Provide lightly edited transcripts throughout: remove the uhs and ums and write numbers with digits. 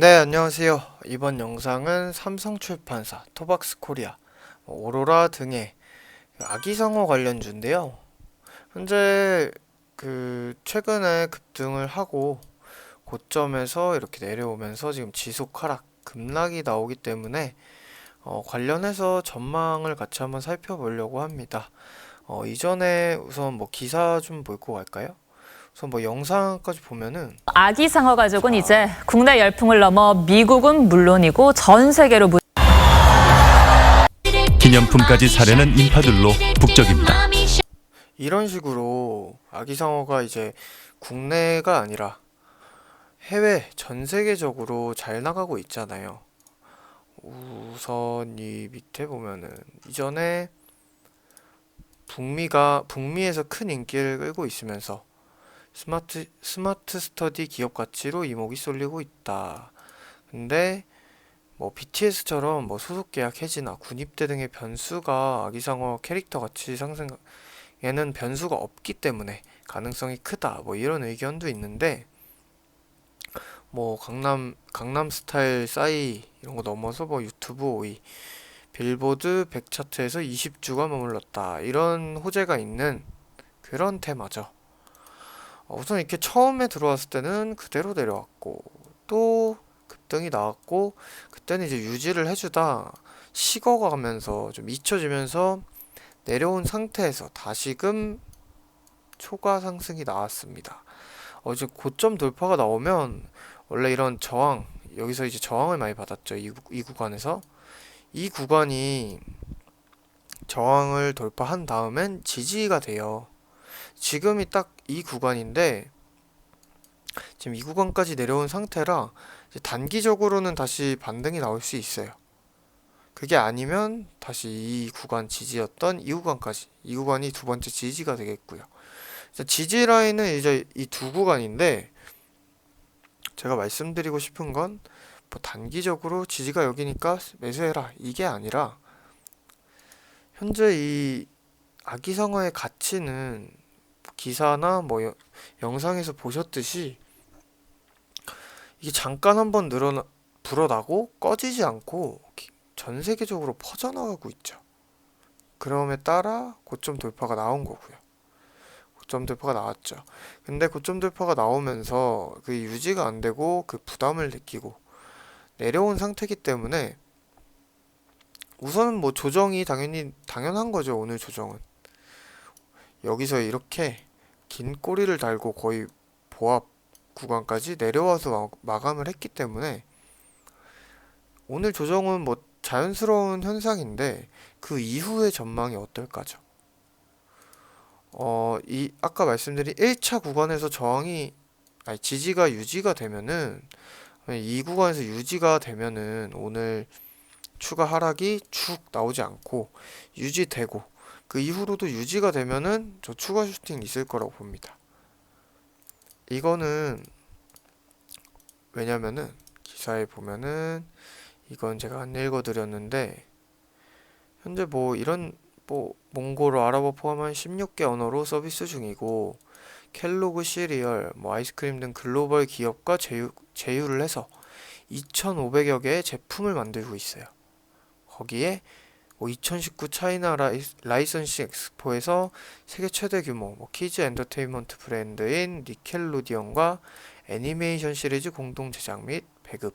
네, 안녕하세요. 이번 영상은 삼성출판사, 토박스 코리아, 오로라 등의 아기상어 관련주인데요. 현재 최근에 급등을 하고 고점에서 이렇게 내려오면서 지금 지속 하락, 급락이 나오기 때문에 관련해서 전망을 같이 한번 살펴보려고 합니다. 이전에 우선 기사 좀 보고 갈까요? 우선 영상까지 보면은 아기 상어 가족은 자, 이제 국내 열풍을 넘어 미국은 물론이고 전 세계로 기념품까지 사려는 인파들로 북적입니다. 이런 식으로 아기상어가 이제 국내가 아니라 해외 전 세계적으로 잘 나가고 있잖아요. 우선 이 밑에 보면은 이전에 북미에서 큰 인기를 끌고 있으면서 스마트 스터디 기업 가치로 이목이 쏠리고 있다. 근데 BTS처럼 소속 계약 해지나 군입대 등의 변수가 아기상어 캐릭터 가치 상승에는 변수가 없기 때문에 가능성이 크다. 이런 의견도 있는데 강남 스타일 싸이 이런 거 넘어서 유튜브 5위, 빌보드 100 차트에서 20주가 머물렀다. 이런 호재가 있는 그런 테마죠. 우선 이렇게 처음에 들어왔을 때는 그대로 내려왔고 또 급등이 나왔고 그때는 이제 유지를 해주다 식어가면서 좀 잊혀지면서 내려온 상태에서 다시금 초과 상승이 나왔습니다. 이제 고점 돌파가 나오면 원래 이런 저항, 여기서 이제 저항을 많이 받았죠. 이 구간에서. 이 구간이 저항을 돌파한 다음엔 지지가 돼요. 지금이 딱 이 구간인데 지금 이 구간까지 내려온 상태라 이제 단기적으로는 다시 반등이 나올 수 있어요. 그게 아니면 다시 이 구간 지지였던 이 구간까지, 이 구간이 두 번째 지지가 되겠고요. 지지 라인은 이제 이 두 구간인데 제가 말씀드리고 싶은 건 단기적으로 지지가 여기니까 매수해라 이게 아니라 현재 이 아기상어의 가치는 기사나 영상에서 보셨듯이 이게 잠깐 한번 불어나고 꺼지지 않고 전 세계적으로 퍼져나가고 있죠. 그럼에 따라 고점 돌파가 나온 거고요. 고점 돌파가 나왔죠. 근데 고점 돌파가 나오면서 그 유지가 안 되고 그 부담을 느끼고 내려온 상태이기 때문에 우선은 조정이 당연한 거죠. 오늘 조정은 여기서 이렇게 긴 꼬리를 달고 거의 보합 구간까지 내려와서 마감을 했기 때문에 오늘 조정은 자연스러운 현상인데 그 이후의 전망이 어떨까죠? 아까 말씀드린 1차 구간에서 지지가 유지가 되면은 이 구간에서 유지가 되면은 오늘 추가 하락이 쭉 나오지 않고 유지되고 그 이후로도 유지가 되면은 저 추가 슈팅 있을 거라고 봅니다. 이거는 왜냐면은 기사에 보면은 이건 제가 안 읽어드렸는데 현재 이런 몽고로 아랍어 포함한 16개 언어로 서비스 중이고 켈로그 시리얼, 아이스크림 등 글로벌 기업과 제휴를 해서 2,500여 개의 제품을 만들고 있어요. 거기에 2019 차이나 라이선싱 엑스포에서 세계 최대 규모 키즈 엔터테인먼트 브랜드인 니켈로디언과 애니메이션 시리즈 공동 제작 및 배급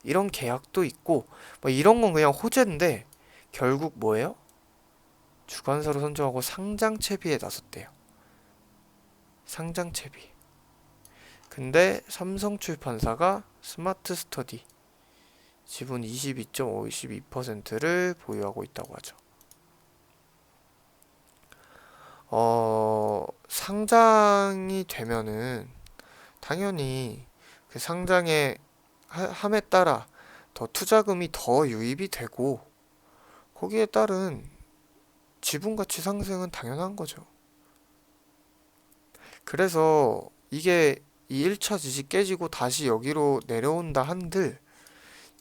이런 계약도 있고 이런 건 그냥 호재인데 결국 뭐예요? 주관사로 선정하고 상장 채비에 나섰대요. 상장 채비. 근데 삼성출판사가 스마트 스터디 지분 22.52%를 보유하고 있다고 하죠. 상장이 되면은 당연히 그 상장에 함에 따라 더 투자금이 더 유입이 되고 거기에 따른 지분 가치 상승은 당연한 거죠. 그래서 이게 이 1차 지지 깨지고 다시 여기로 내려온다 한들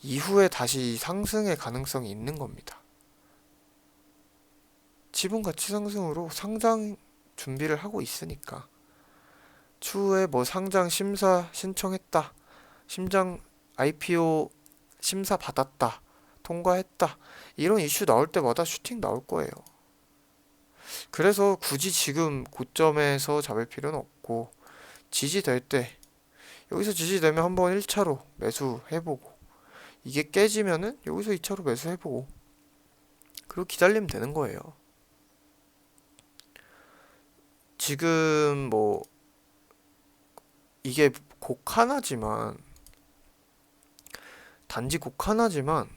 이후에 다시 상승의 가능성이 있는 겁니다. 지분 가치 상승으로 상장 준비를 하고 있으니까 추후에 상장 심사 신청했다. IPO 심사 받았다, 통과했다, 이런 이슈 나올 때마다 슈팅 나올 거예요. 그래서 굳이 지금 고점에서 잡을 필요는 없고, 지지될 때, 여기서 지지되면 한번 1차로 매수해보고, 이게 깨지면은 여기서 2차로 매수해보고, 그리고 기다리면 되는 거예요. 지금 뭐 이게 곡 하나지만, 단지 곡 하나지만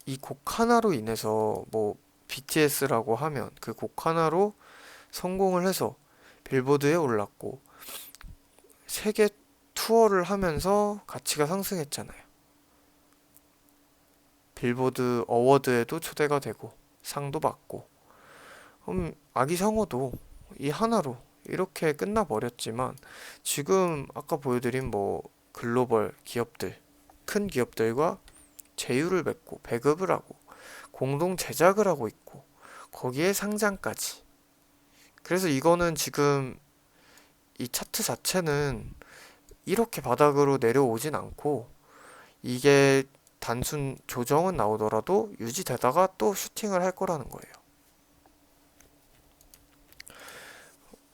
이 곡 하나로 인해서 뭐 BTS라고 하면 그 곡 하나로 성공을 해서 빌보드에 올랐고, 세계 투어를 하면서 가치가 상승했잖아요. 빌보드 어워드에도 초대가 되고 상도 받고. 아기상어도 이 하나로 이렇게 끝나버렸지만, 지금 아까 보여드린 뭐 글로벌 기업들, 큰 기업들과 제휴를 맺고 배급을 하고 공동 제작을 하고 있고, 거기에 상장까지. 그래서 이거는 지금 이 차트 자체는 이렇게 바닥으로 내려오진 않고, 이게 단순 조정은 나오더라도 유지되다가 또 슈팅을 할 거라는 거예요.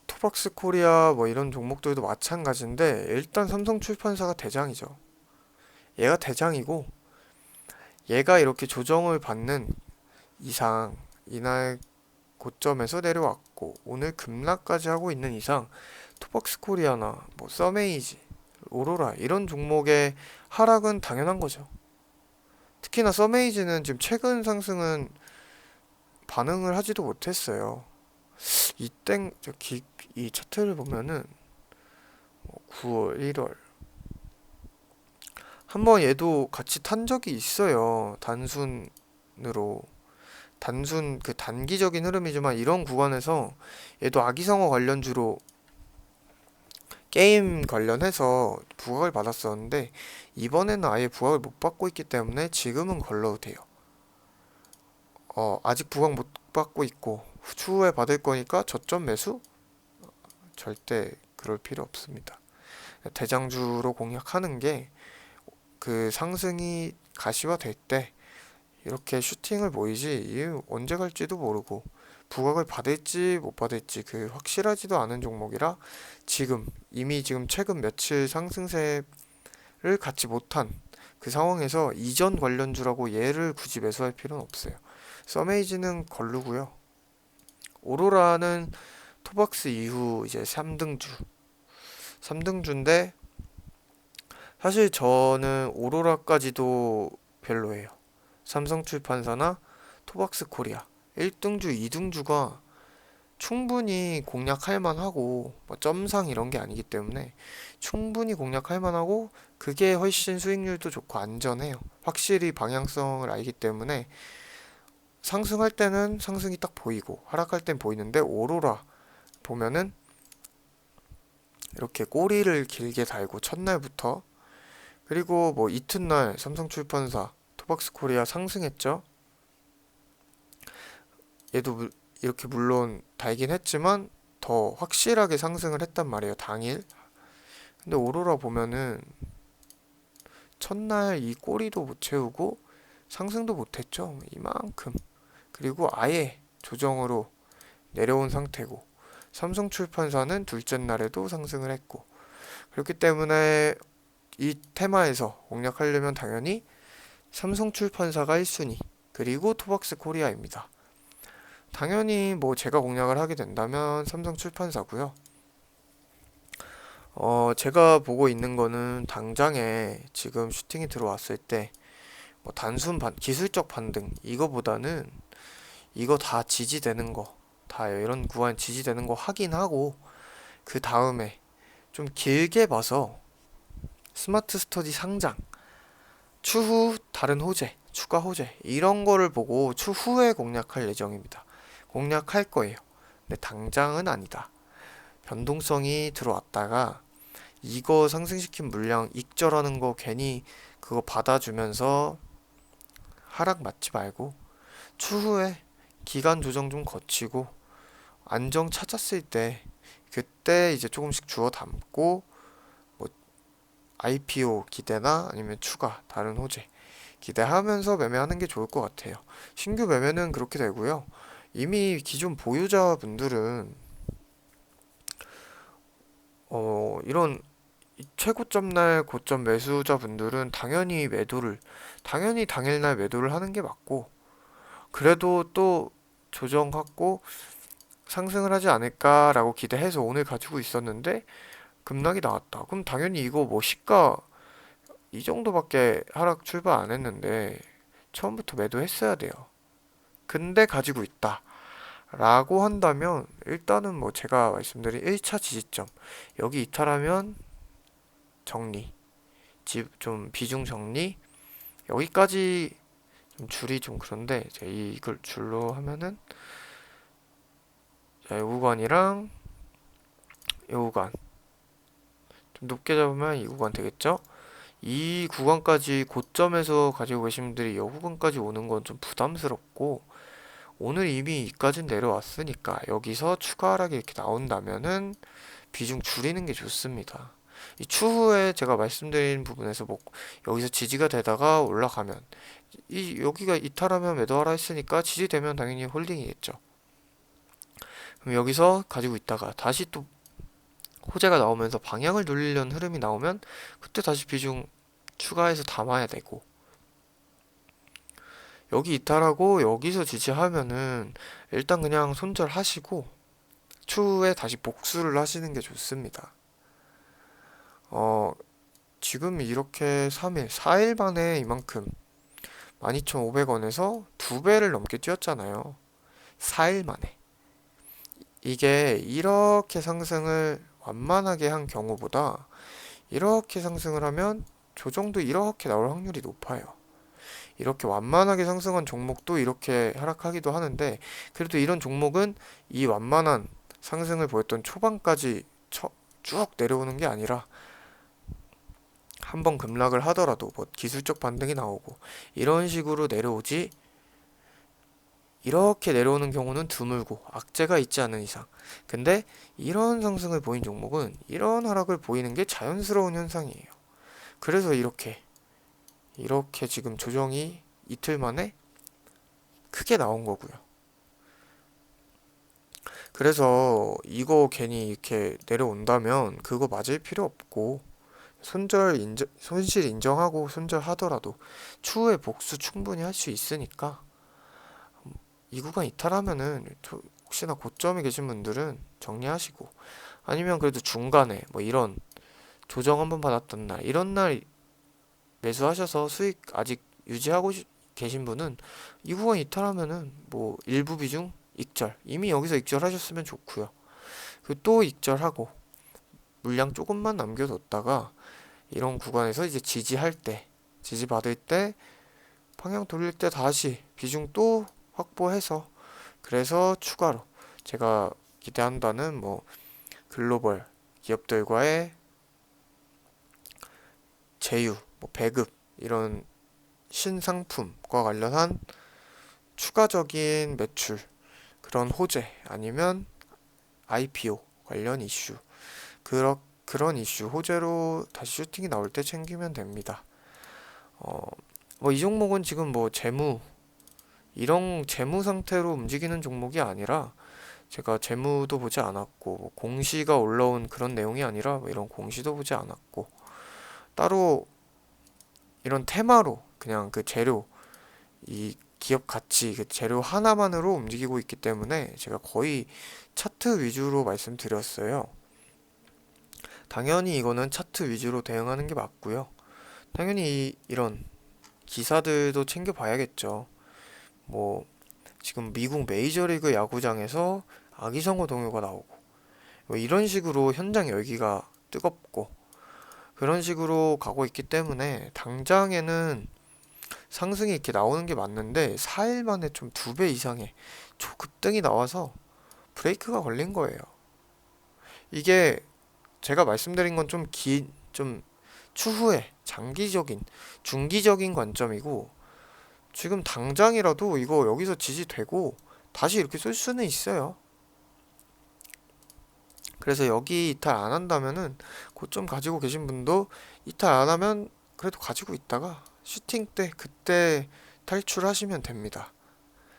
토박스 코리아 뭐 이런 종목들도 마찬가지인데, 일단 삼성출판사가 대장이죠. 얘가 대장이고, 얘가 이렇게 조정을 받는 이상, 이날 고점에서 내려왔고 오늘 급락까지 하고 있는 이상, 토박스 코리아나 뭐 서메이지, 오로라 이런 종목의 하락은 당연한 거죠. 특히나 서메이지는 지금 최근 상승은 반응을 하지도 못했어요. 이 차트를 보면은 9월, 1월 한번 얘도 같이 탄 적이 있어요. 단순 그 단기적인 흐름이지만, 이런 구간에서 얘도 아기상어 관련주로 게임 관련해서 부각을 받았었는데, 이번에는 아예 부각을 못 받고 있기 때문에 지금은 걸러도 돼요. 아직 부각 못 받고 있고 추후에 받을 거니까 저점 매수? 절대 그럴 필요 없습니다. 대장주로 공략하는 게, 그 상승이 가시화될 때 이렇게 슈팅을 보이지, 이게 언제 갈지도 모르고 부각을 받을지 못 받을지 그 확실하지도 않은 종목이라, 이미 최근 며칠 상승세를 갖지 못한 그 상황에서 이전 관련주라고 얘를 굳이 매수할 필요는 없어요. 서메이지는 걸르고요. 오로라는 토박스 이후 이제 3등주인데, 사실 저는 오로라까지도 별로예요. 삼성출판사나 토박스 코리아 1등주, 2등주가 충분히 공략할 만하고, 뭐 점상 이런 게 아니기 때문에 충분히 공략할 만하고, 그게 훨씬 수익률도 좋고 안전해요. 확실히 방향성을 알기 때문에 상승할 때는 상승이 딱 보이고 하락할 땐 보이는데, 오로라 보면은 이렇게 꼬리를 길게 달고 첫날부터, 그리고 뭐 이튿날 삼성출판사, 토박스코리아 상승했죠. 얘도 이렇게 물론 달긴 했지만 더 확실하게 상승을 했단 말이에요, 당일. 근데 오로라 보면은 첫날 이 꼬리도 못 채우고 상승도 못했죠, 이만큼. 그리고 아예 조정으로 내려온 상태고, 삼성출판사는 둘째 날에도 상승을 했고. 그렇기 때문에 이 테마에서 공략하려면 당연히 삼성출판사가 1순위, 그리고 토박스 코리아입니다. 당연히 뭐 제가 공략을 하게 된다면 삼성출판사고요. 제가 보고 있는 거는, 당장에 지금 슈팅이 들어왔을 때 뭐 단순 기술적 반등 이거보다는, 이거 다 지지되는 거, 다 이런 구간 지지되는 거 확인하고, 그 다음에 좀 길게 봐서 스마트 스터디 상장, 추후 다른 호재, 추가 호재 이런 거를 보고 추후에 공략할 예정입니다. 공략할 거예요. 근데 당장은 아니다. 변동성이 들어왔다가 이거 상승시킨 물량 익절하는 거 괜히 그거 받아주면서 하락 맞지 말고, 추후에 기간 조정 좀 거치고 안정 찾았을 때, 그때 이제 조금씩 주워 담고, 뭐 IPO 기대나 아니면 추가 다른 호재 기대하면서 매매하는 게 좋을 것 같아요. 신규 매매는 그렇게 되고요. 이미 기존 보유자분들은 이런 최고점 날 고점 매수자분들은 당연히 당일날 매도를 하는 게 맞고, 그래도 또 조정하고 상승을 하지 않을까라고 기대해서 오늘 가지고 있었는데 급락이 나왔다. 그럼 당연히 이거 뭐 시가 이 정도밖에 하락 출발 안 했는데 처음부터 매도했어야 돼요. 근데 가지고 있다 라고 한다면 일단은 뭐 제가 말씀드린 1차 지지점 여기 이탈하면 정리, 좀 비중 정리, 여기까지 좀 줄이 좀 그런데 제가 이걸 줄로 하면은 자, 이 구간이랑 이 구간 좀 높게 잡으면 이 구간 되겠죠? 이 구간까지 고점에서 가지고 계신 분들이 이 구간까지 오는 건 좀 부담스럽고, 오늘 이미 이까진 내려왔으니까 여기서 추가 하락이 이렇게 나온다면은 비중 줄이는 게 좋습니다. 이 추후에 제가 말씀드린 부분에서 뭐 여기서 지지가 되다가 올라가면 이 여기가 이탈하면 매도하라 했으니까 지지되면 당연히 홀딩이겠죠. 그럼 여기서 가지고 있다가 다시 또 호재가 나오면서 방향을 돌리려는 흐름이 나오면 그때 다시 비중 추가해서 담아야 되고, 여기 이탈하고 여기서 지지하면은 일단 그냥 손절하시고 추후에 다시 복수를 하시는 게 좋습니다. 지금 이렇게 3일, 4일 만에 이만큼 12,500원에서 2배를 넘게 뛰었잖아요. 4일 만에. 이게 이렇게 상승을 완만하게 한 경우보다 이렇게 상승을 하면 조정도 이렇게 나올 확률이 높아요. 이렇게 완만하게 상승한 종목도 이렇게 하락하기도 하는데, 그래도 이런 종목은 이 완만한 상승을 보였던 초반까지 쭉 내려오는 게 아니라 한번 급락을 하더라도 뭐 기술적 반등이 나오고 이런 식으로 내려오지, 이렇게 내려오는 경우는 드물고 악재가 있지 않은 이상. 근데 이런 상승을 보인 종목은 이런 하락을 보이는 게 자연스러운 현상이에요. 그래서 이렇게 지금 조정이 이틀 만에 크게 나온 거고요. 그래서 이거 괜히 이렇게 내려온다면 그거 맞을 필요 없고, 손실 인정하고 손절하더라도 추후에 복수 충분히 할 수 있으니까, 이 구간 이탈하면은 혹시나 고점에 계신 분들은 정리하시고, 아니면 그래도 중간에 뭐 이런 조정 한번 받았던 날, 이런 날 매수하셔서 수익 아직 유지하고 계신 분은 이 구간 이탈하면은 뭐 일부 비중 익절, 이미 여기서 익절하셨으면 좋고요. 그리고 또 익절하고 물량 조금만 남겨뒀다가 이런 구간에서 이제 지지 받을 때 방향 돌릴 때 다시 비중 또 확보해서, 그래서 추가로 제가 기대한다는 뭐 글로벌 기업들과의 제휴, 뭐 배급, 이런 신상품과 관련한 추가적인 매출, 그런 호재, 아니면 IPO 관련 이슈, 그런 이슈 호재로 다시 슈팅이 나올 때 챙기면 됩니다. 뭐 이 종목은 지금 뭐 이런 재무 상태로 움직이는 종목이 아니라, 제가 재무도 보지 않았고 뭐 공시가 올라온 그런 내용이 아니라 뭐 이런 공시도 보지 않았고, 따로 이런 테마로 그냥 그 재료, 이 기업 가치 그 재료 하나만으로 움직이고 있기 때문에 제가 거의 차트 위주로 말씀드렸어요. 당연히 이거는 차트 위주로 대응하는 게 맞고요. 당연히 이런 기사들도 챙겨봐야겠죠. 뭐 지금 미국 메이저리그 야구장에서 아기성어 동요가 나오고 뭐 이런 식으로 현장 열기가 뜨겁고 그런 식으로 가고 있기 때문에 당장에는 상승이 이렇게 나오는 게 맞는데 4일 만에 좀 2배 이상의 초급등이 나와서 브레이크가 걸린 거예요. 이게 제가 말씀드린 건 좀 추후에 중기적인 관점이고, 지금 당장이라도 이거 여기서 지지되고 다시 이렇게 쏠 수는 있어요. 그래서 여기 이탈 안 한다면은 고점 가지고 계신 분도 이탈 안 하면 그래도 가지고 있다가 슈팅 때 그때 탈출하시면 됩니다.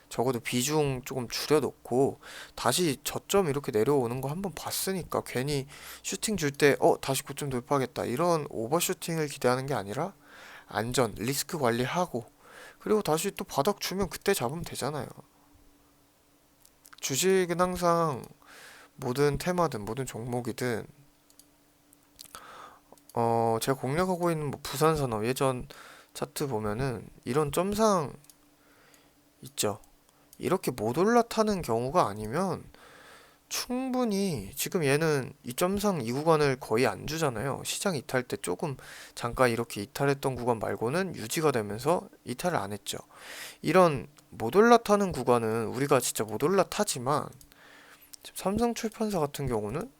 적어도 비중 조금 줄여놓고 다시 저점 이렇게 내려오는 거 한번 봤으니까 괜히 슈팅 줄 때 다시 고점 돌파하겠다 이런 오버슈팅을 기대하는 게 아니라 안전 리스크 관리하고 그리고 다시 또 바닥 주면 그때 잡으면 되잖아요. 주식은 항상 모든 테마든 모든 종목이든 제가 공략하고 있는 뭐 부산산업 예전 차트 보면은 이런 점상 있죠. 이렇게 못 올라타는 경우가 아니면 충분히 지금 얘는 이 점상 이 구간을 거의 안 주잖아요. 시장 이탈 때 조금 잠깐 이렇게 이탈했던 구간 말고는 유지가 되면서 이탈을 안 했죠. 이런 못 올라타는 구간은 우리가 진짜 못 올라타지만 지금 삼성출판사 같은 경우는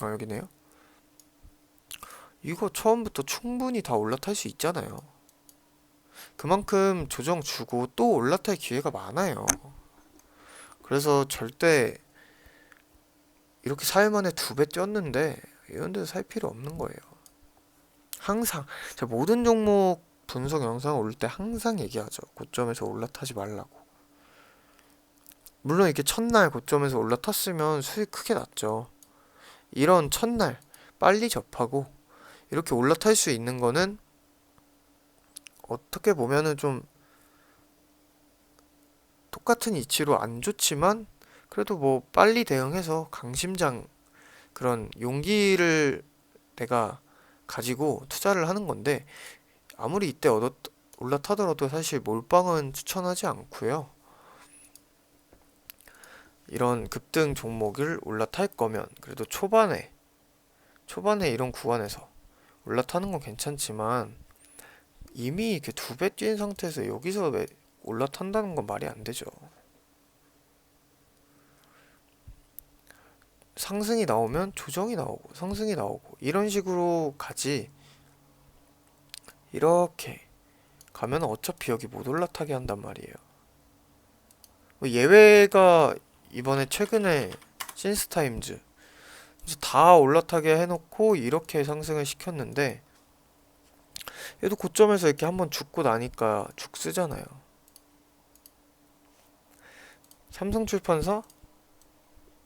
여기네요. 이거 처음부터 충분히 다 올라탈 수 있잖아요. 그만큼 조정 주고 또 올라탈 기회가 많아요. 그래서 절대 이렇게 4일 만에 2배 뛰었는데 이런 데서 살 필요 없는 거예요. 항상 제가 모든 종목 분석 영상 올릴 때 항상 얘기하죠. 고점에서 올라타지 말라고. 물론 이렇게 첫날 고점에서 올라탔으면 수익 크게 났죠. 이런 첫날 빨리 접하고 이렇게 올라탈 수 있는 거는 어떻게 보면은 좀 똑같은 이치로 안 좋지만 그래도 뭐 빨리 대응해서 강심장 그런 용기를 내가 가지고 투자를 하는 건데 아무리 이때 올라타더라도 사실 몰빵은 추천하지 않고요. 이런 급등 종목을 올라탈 거면 그래도 초반에 이런 구간에서 올라타는 건 괜찮지만 이미 이렇게 2배 뛴 상태에서 여기서 올라탄다는 건 말이 안 되죠. 상승이 나오면 조정이 나오고 상승이 나오고 이런 식으로 가지 이렇게 가면 어차피 여기 못 올라타게 한단 말이에요. 뭐 예외가 이번에 최근에 신스타임즈 이제 다 올라타게 해놓고 이렇게 상승을 시켰는데 얘도 고점에서 이렇게 한번 죽고 나니까 죽 쓰잖아요. 삼성출판사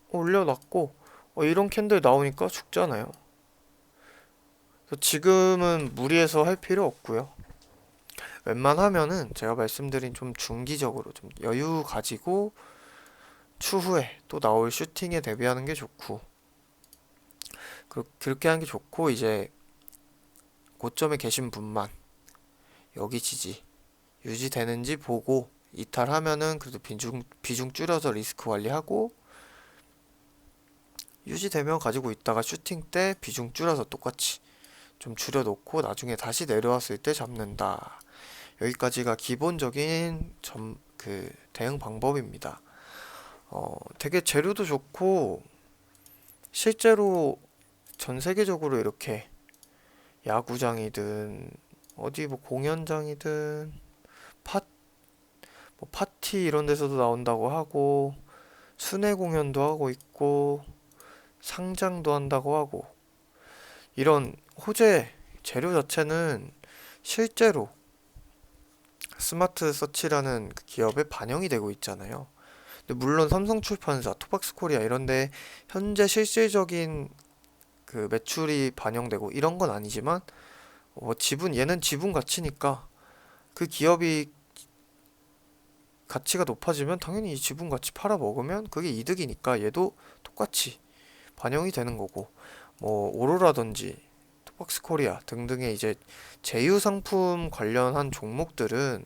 올려놨고 이런 캔들 나오니까 죽잖아요. 그래서 지금은 무리해서 할 필요 없고요. 웬만하면은 제가 말씀드린 좀 중기적으로 좀 여유 가지고 추후에 또 나올 슈팅에 대비하는 게 좋고 그렇게 하는 게 좋고 이제 고점에 계신 분만 여기 지지 유지되는지 보고 이탈하면은 그래도 비중 줄여서 리스크 관리하고 유지되면 가지고 있다가 슈팅 때 비중 줄여서 똑같이 좀 줄여놓고 나중에 다시 내려왔을 때 잡는다. 여기까지가 기본적인 대응 방법입니다. 되게 재료도 좋고 실제로 전 세계적으로 이렇게 야구장이든 어디 뭐 공연장이든 파티 이런 데서도 나온다고 하고 순회 공연도 하고 있고 상장도 한다고 하고 이런 호재 재료 자체는 실제로 스마트 서치라는 그 기업에 반영이 되고 있잖아요. 근데 물론 삼성출판사, 토박스코리아 이런데 현재 실질적인 그 매출이 반영되고 이런 건 아니지만 얘는 지분 가치니까 그 기업이 가치가 높아지면 당연히 이 지분 가치 팔아 먹으면 그게 이득이니까 얘도 똑같이 반영이 되는 거고 뭐 오로라든지 토박스코리아 등등의 이제 제휴 상품 관련한 종목들은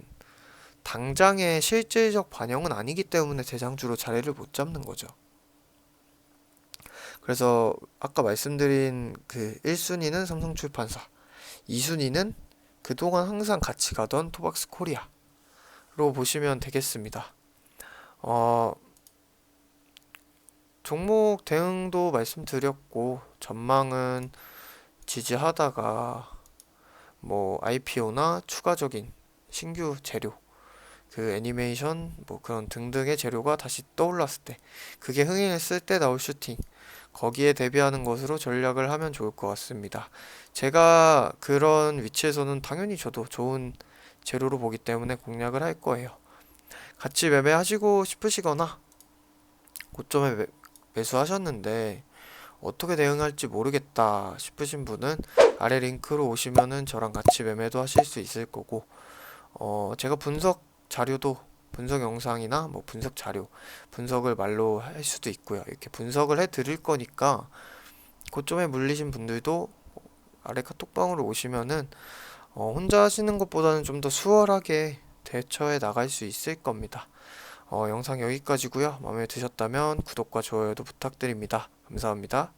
당장의 실질적 반영은 아니기 때문에 대장주로 자리를 못 잡는 거죠. 그래서 아까 말씀드린 그 1순위는 삼성출판사, 2순위는 그동안 항상 같이 가던 토박스코리아로 보시면 되겠습니다. 종목 대응도 말씀드렸고 전망은 지지하다가 뭐 IPO나 추가적인 신규 재료 그 애니메이션 뭐 그런 등등의 재료가 다시 떠올랐을 때 그게 흥행했을 때 나올 슈팅 거기에 대비하는 것으로 전략을 하면 좋을 것 같습니다. 제가 그런 위치에서는 당연히 저도 좋은 재료로 보기 때문에 공략을 할 거예요. 같이 매매하시고 싶으시거나 고점에 매수하셨는데 어떻게 대응할지 모르겠다 싶으신 분은 아래 링크로 오시면은 저랑 같이 매매도 하실 수 있을 거고, 제가 분석 자료도 분석 영상이나 뭐 분석 자료, 분석을 말로 할 수도 있고요. 이렇게 분석을 해 드릴 거니까 고점에 물리신 분들도 아래 카톡방으로 오시면은 혼자 하시는 것보다는 좀 더 수월하게 대처해 나갈 수 있을 겁니다. 영상 여기까지고요. 마음에 드셨다면 구독과 좋아요도 부탁드립니다. 감사합니다.